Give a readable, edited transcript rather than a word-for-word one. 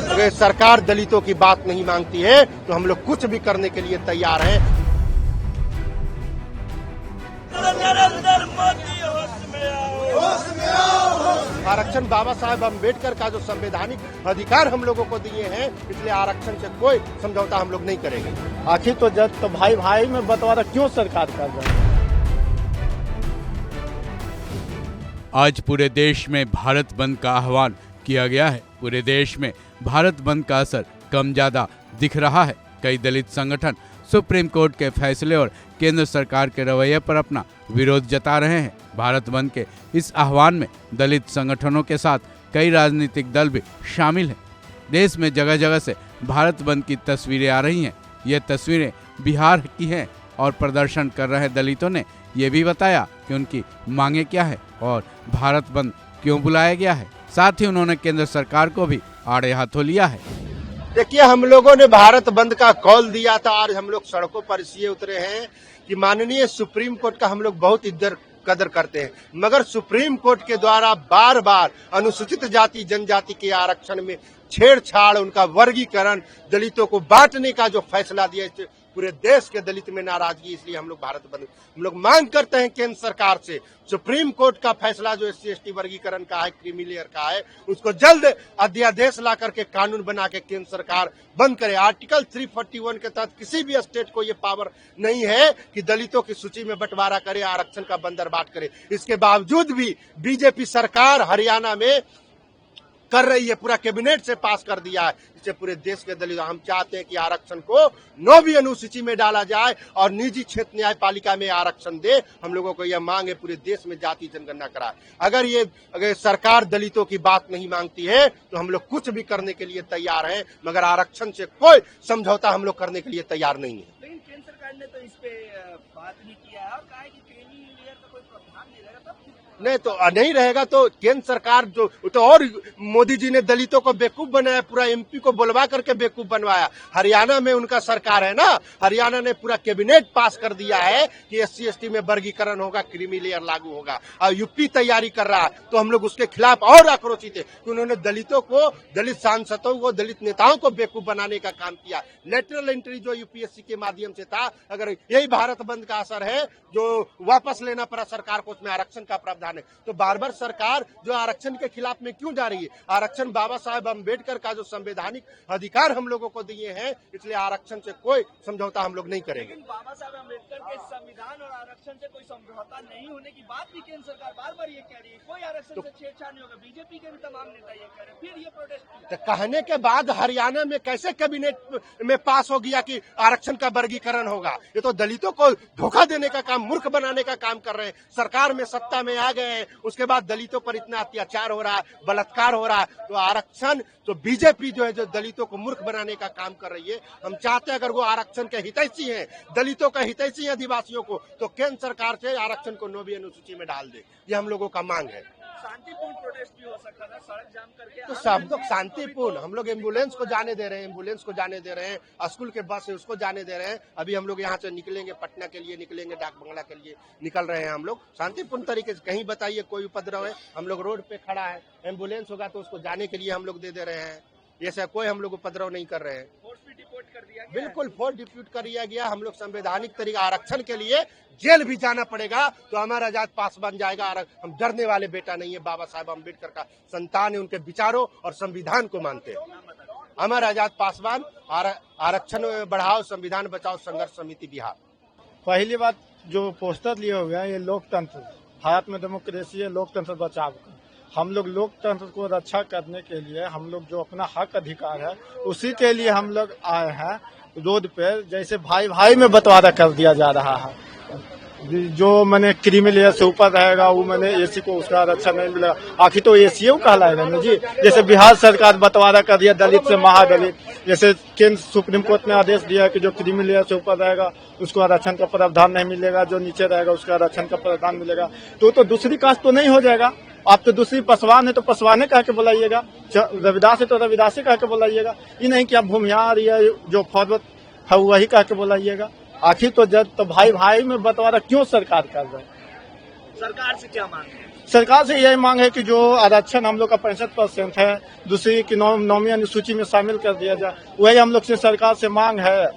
अगर सरकार दलितों की बात नहीं मांगती है तो हम लोग कुछ भी करने के लिए तैयार हैं। आरक्षण बाबा साहेब अम्बेडकर का जो संवैधानिक अधिकार हम लोगों को दिए हैं, इसलिए आरक्षण से कोई समझौता हम लोग नहीं करेंगे। आखिर तो जब तो भाई भाई में बंटवारा क्यों सरकार कर रही है? आज पूरे देश में भारत बंद का आह्वान किया गया है। पूरे देश में भारत बंद का असर कम ज्यादा दिख रहा है। कई दलित संगठन सुप्रीम कोर्ट के फैसले और केंद्र सरकार के रवैये पर अपना विरोध जता रहे हैं। भारत बंद के इस आह्वान में दलित संगठनों के साथ कई राजनीतिक दल भी शामिल हैं। देश में जगह जगह से भारत बंद की तस्वीरें आ रही हैं। ये तस्वीरें बिहार की हैं और प्रदर्शन कर रहे दलितों ने ये भी बताया कि उनकी मांगे क्या है और भारत बंद क्यों बुलाया गया है। साथ ही उन्होंने केंद्र सरकार को भी आड़े हाथों लिया है। देखिए, हम लोगों ने भारत बंद का कॉल दिया था और हम लोग सड़कों पर इसलिए उतरे हैं कि माननीय सुप्रीम कोर्ट का हम लोग बहुत इज्जत कदर करते हैं, मगर सुप्रीम कोर्ट के द्वारा बार बार अनुसूचित जाति जनजाति के आरक्षण में छेड़छाड़, उनका वर्गीकरण, दलितों को बांटने का जो फैसला दिया, इससे पूरे देश के दलित में नाराजगी। इसलिए हम लोग भारत बंद हम लोग मांग करते हैं केंद्र सरकार से, सुप्रीम कोर्ट का फैसला जो SC/ST वर्गीकरण का है, क्रीमी लेयर का है, उसको जल्द अध्यादेश ला करके कानून बना के केंद्र सरकार बंद करे। आर्टिकल 341 के तहत किसी भी स्टेट को ये पावर नहीं है कि दलितों की सूची में बंटवारा करे, आरक्षण का बंदरबाट करे। इसके बावजूद भी बीजेपी सरकार हरियाणा में कर रही है, पूरा कैबिनेट से पास कर दिया है। इससे पूरे देश के दलित, हम चाहते हैं कि आरक्षण को 9वीं अनुसूची में डाला जाए और निजी क्षेत्र न्यायपालिका में आरक्षण दे। हम लोगों को यह मांग है, पूरे देश में जाति जनगणना कराए। अगर सरकार दलितों की बात नहीं मांगती है तो हम लोग कुछ भी करने के लिए तैयार हैं, मगर आरक्षण से कोई समझौता हम लोग करने के लिए तैयार नहीं है। लेकिन केंद्र सरकार ने तो इस पे बात नहीं किया है और कहा है कि क्रीमी लेयर का कोई प्रावधान नहीं रहेगा। नहीं तो नहीं रहेगा तो केंद्र सरकार जो तो और मोदी जी ने दलितों को बेवकूफ बनाया, पूरा MP को बुलवा करके बेवकूफ बनवाया। हरियाणा में उनका सरकार है ना, हरियाणा ने पूरा कैबिनेट पास कर दिया है कि SC/ST में वर्गीकरण होगा, क्रीमी लेयर लागू होगा। और UP तैयारी कर रहा है, तो हम लोग उसके खिलाफ और आक्रोशित है कि उन्होंने दलितों को, दलित सांसदों को, दलित नेताओं को बेवकूफ बनाने का काम किया। लेटरल एंट्री जो UPSC के माध्यम से था, अगर यही भारत बंद का असर है जो वापस लेना पड़ा सरकार को, उसमें आरक्षण का प्रावधान है, तो बार बार सरकार जो आरक्षण के खिलाफ में क्यों जा रही है? आरक्षण बाबा साहेब अम्बेडकर का जो संवैधानिक अधिकार हम लोगों को दिए हैं, इसलिए आरक्षण से कोई समझौता हम लोग नहीं करेंगे। लेकिन बाबा साहब अम्बेडकर के संविधान और आरक्षण से कोई समझौता नहीं होने की बात भी केंद्र सरकार बार बार ये कह रही है। कोई आरक्षण से छेड़छाड़ नहीं होगा। बीजेपी के भी तमाम नेता ये कह रहे हैं, फिर ये प्रोटेस्ट। तो कहने के बाद हरियाणा में कैसे कैबिनेट में पास हो गया कि आरक्षण का वर्गीकरण होगा? ये तो दलितों को धोखा देने का काम, मूर्ख बनाने का काम कर रहे हैं। सरकार में सत्ता में आ गए हैं, उसके बाद दलितों पर इतना अत्याचार हो रहा है, बलात्कार हो रहा है, तो आरक्षण तो बीजेपी जो है जो दलितों को मूर्ख बनाने का काम कर रही है। हम चाहते हैं अगर वो आरक्षण के हितैषी हैं, दलितों का हितैषी है, आदिवासियों को, तो केंद्र सरकार से आरक्षण को 9वीं अनुसूची में डाल दे। ये हम लोगों का मांग है। शांतिपूर्ण प्रोटेस्ट भी हो सकता था, सड़क जाम करके। तो सब लोग शांतिपूर्ण, हम लोग एम्बुलेंस को जाने दे रहे हैं, एम्बुलेंस को जाने दे रहे हैं, स्कूल के बस है उसको जाने दे रहे हैं। अभी हम लोग यहाँ से निकलेंगे, पटना के लिए निकलेंगे, डाक बंगला के लिए निकल रहे हैं। हम लोग शांतिपूर्ण तरीके से, कहीं बताइए कोई उपद्रव है? हम लोग रोड पे खड़ा है, एम्बुलेंस होगा तो उसको जाने के लिए हम लोग दे रहे हैं। ऐसा कोई हम लोग उपद्रव नहीं कर रहे हैं। फोर्स भी डिपोर्ट कर दिया गया। बिल्कुल फोर्स डिप्यूट कर दिया गया। हम लोग संवैधानिक तरीके आरक्षण के लिए जेल भी जाना पड़ेगा तो हमारा आजाद पास बन जाएगा। हम डरने वाले बेटा नहीं है, बाबा साहेब अम्बेडकर का संतान है, उनके विचारों और संविधान को मानते हैं। हमारा आजाद पासवान, आरक्षण बढ़ाओ, संविधान बचाओ संघर्ष समिति बिहार। पहली बात जो पोस्टर लिए हुए हैं, ये लोकतंत्र, भारत में डेमोक्रेसी है, लोकतंत्र बचाव का। हम लोग लोकतंत्र को रक्षा करने के लिए, हम लोग जो अपना हक अधिकार है उसी के लिए हम लोग आए हैं रोड पे। जैसे भाई भाई में बंटवारा कर दिया जा रहा है, जो मैंने क्रीमी लेयर से ऊपर रहेगा वो मैंने SC को उसका आरक्षण नहीं मिलेगा। आखिर तो SC कहलाएगा ना जी। जैसे बिहार सरकार बंटवारा कर दिया दलित से महादलित, जैसे केंद्र सुप्रीम कोर्ट ने आदेश दिया कि जो क्रीमी लेयर से ऊपर रहेगा उसको आरक्षण का प्रावधान नहीं मिलेगा, जो नीचे रहेगा उसका आरक्षण का प्रावधान मिलेगा। तो दूसरी कास्ट तो नहीं हो जाएगा। आप तो दूसरी पसवान है तो पसवाने कह के बुलाइएगा, रविदास है तो रविदासी कह के बुलाइएगा। ये नहीं कि आप भूमिहार या जो फौरवर्ड है वही कह के बुलाइएगा। आखिर तो जब तो भाई भाई में बंटवारा क्यों सरकार कर रही है? सरकार से क्या मांग है? सरकार से यही मांग है कि जो आरक्षण हम लोग का 65% है, दूसरी की नौवीं अनुसूची में शामिल कर दिया जाए। वही हम लोग से सरकार से मांग है।